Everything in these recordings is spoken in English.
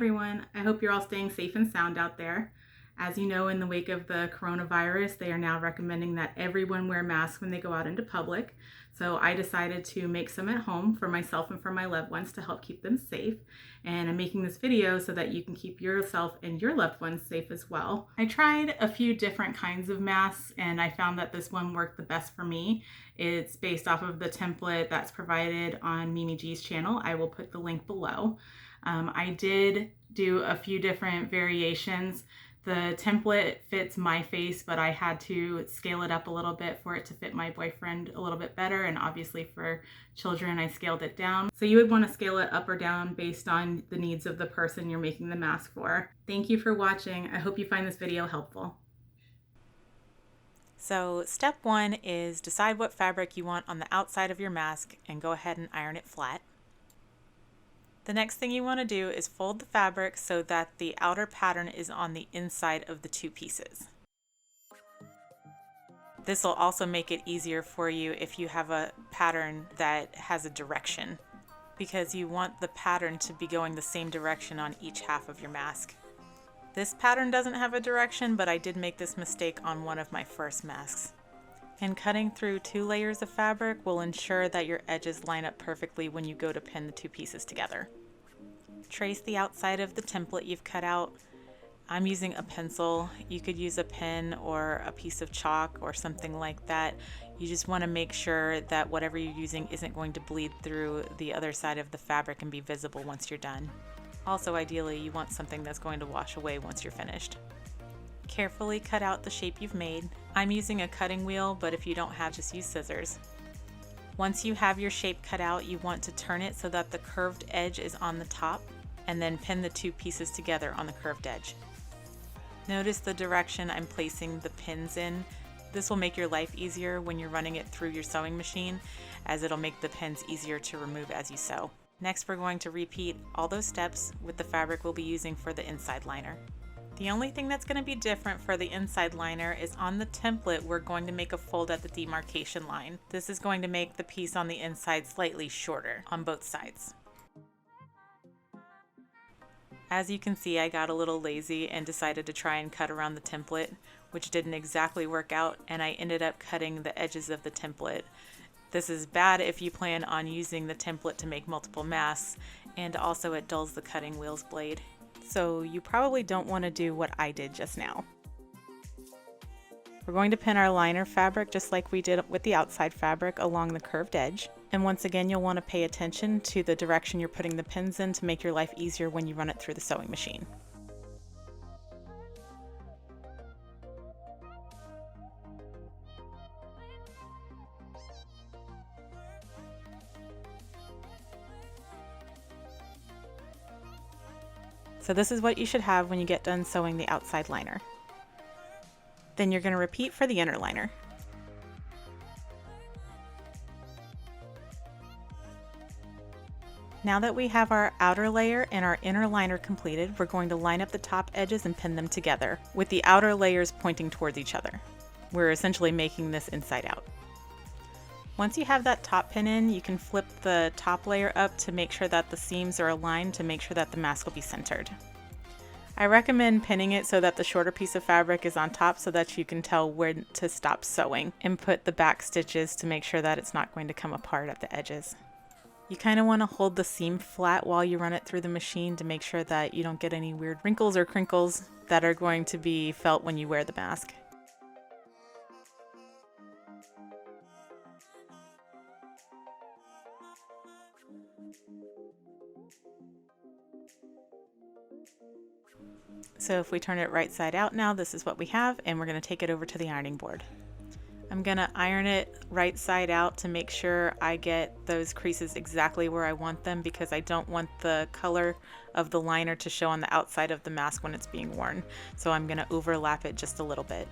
everyone, I hope you're all staying safe and sound out there. As you know, in the wake of the coronavirus, they are now recommending that everyone wear masks when they go out into public. So I decided to make some at home for myself and for my loved ones to help keep them safe. And I'm making this video so that you can keep yourself and your loved ones safe as well. I tried a few different kinds of masks and I found that this one worked the best for me. It's based off of the template that's provided on Mimi G's channel. I will put the link below. I did do a few different variations. The template fits my face, but I had to scale it up a little bit for it to fit my boyfriend a little bit better. And obviously for children, I scaled it down. So you would want to scale it up or down based on the needs of the person you're making the mask for. Thank you for watching. I hope you find this video helpful. So step one is decide what fabric you want on the outside of your mask and go ahead and iron it flat. The next thing you want to do is fold the fabric so that the outer pattern is on the inside of the two pieces. This will also make it easier for you if you have a pattern that has a direction, because you want the pattern to be going the same direction on each half of your mask. This pattern doesn't have a direction, but I did make this mistake on one of my first masks. And cutting through 2 layers of fabric will ensure that your edges line up perfectly when you go to pin the two pieces together. Trace the outside of the template you've cut out. I'm using a pencil. You could use a pen or a piece of chalk or something like that. You just want to make sure that whatever you're using isn't going to bleed through the other side of the fabric and be visible once you're done. Also, ideally, you want something that's going to wash away once you're finished. Carefully cut out the shape you've made. I'm using a cutting wheel, but if you don't have, just use scissors. Once you have your shape cut out, you want to turn it so that the curved edge is on the top, and then pin the two pieces together on the curved edge. Notice the direction I'm placing the pins in. This will make your life easier when you're running it through your sewing machine, as it'll make the pins easier to remove as you sew. Next, we're going to repeat all those steps with the fabric we'll be using for the inside liner. The only thing that's going to be different for the inside liner is on the template, we're going to make a fold at the demarcation line. This is going to make the piece on the inside slightly shorter on both sides. As you can see, I got a little lazy and decided to try and cut around the template, which didn't exactly work out, and I ended up cutting the edges of the template. This is bad if you plan on using the template to make multiple masks, and also it dulls the cutting wheel's blade. So you probably don't want to do what I did just now. We're going to pin our liner fabric just like we did with the outside fabric along the curved edge. And once again, you'll want to pay attention to the direction you're putting the pins in to make your life easier when you run it through the sewing machine. So this is what you should have when you get done sewing the outside liner. Then you're going to repeat for the inner liner. Now that we have our outer layer and our inner liner completed, we're going to line up the top edges and pin them together, with the outer layers pointing towards each other. We're essentially making this inside out. Once you have that top pin in, you can flip the top layer up to make sure that the seams are aligned to make sure that the mask will be centered. I recommend pinning it so that the shorter piece of fabric is on top so that you can tell when to stop sewing, and put the back stitches to make sure that it's not going to come apart at the edges. You kind of want to hold the seam flat while you run it through the machine to make sure that you don't get any weird wrinkles or crinkles that are going to be felt when you wear the mask. So if we turn it right side out now, this is what we have, and we're going to take it over to the ironing board. I'm going to iron it right side out to make sure I get those creases exactly where I want them, because I don't want the color of the liner to show on the outside of the mask when it's being worn. So I'm going to overlap it just a little bit.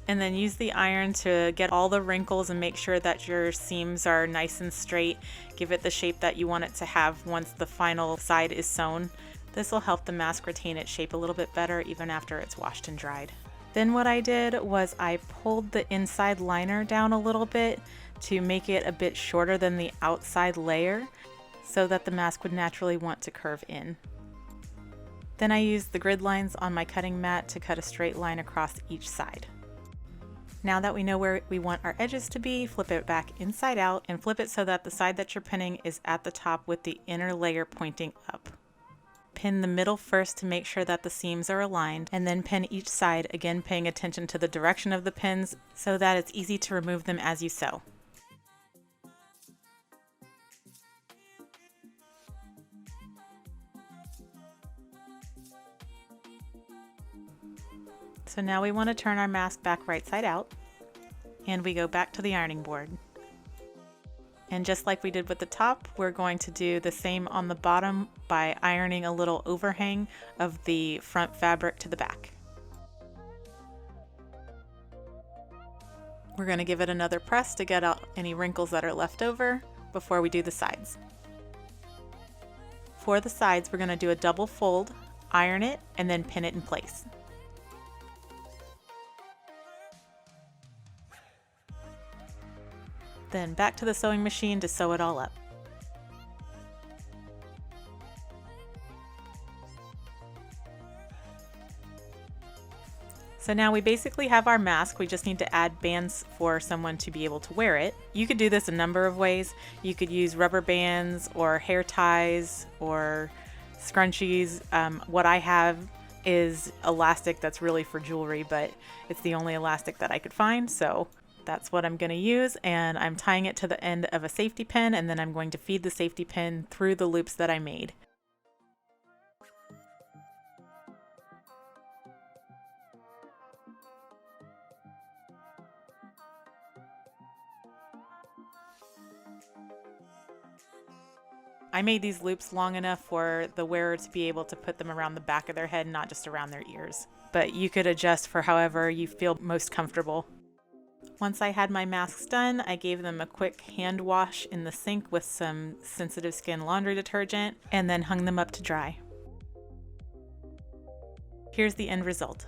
And then use the iron to get all the wrinkles and make sure that your seams are nice and straight. Give it the shape that you want it to have once the final side is sewn. This will help the mask retain its shape a little bit better even after it's washed and dried. Then what I did was I pulled the inside liner down a little bit to make it a bit shorter than the outside layer. so that the mask would naturally want to curve in. Then I used the grid lines on my cutting mat to cut a straight line across each side. Now that we know where we want our edges to be, flip it back inside out and flip it so that the side that you're pinning is at the top with the inner layer pointing up. Pin the middle first to make sure that the seams are aligned, and then pin each side, again paying attention to the direction of the pins so that it's easy to remove them as you sew. So now we want to turn our mask back right side out, and we go back to the ironing board. And just like we did with the top, we're going to do the same on the bottom by ironing a little overhang of the front fabric to the back. We're going to give it another press to get out any wrinkles that are left over before we do the sides. For the sides, we're going to do a double fold, iron it, and then pin it in place. Then back to the sewing machine to sew it all up. So now we basically have our mask. We just need to add bands for someone to be able to wear it. You could do this a number of ways. You could use rubber bands or hair ties or scrunchies. What I have is elastic that's really for jewelry, but it's the only elastic that I could find, so that's what I'm going to use, and I'm tying it to the end of a safety pin, and then I'm going to feed the safety pin through the loops that I made. I made these loops long enough for the wearer to be able to put them around the back of their head, not just around their ears. But you could adjust for however you feel most comfortable. Once I had my masks done, I gave them a quick hand wash in the sink with some sensitive skin laundry detergent and then hung them up to dry. Here's the end result.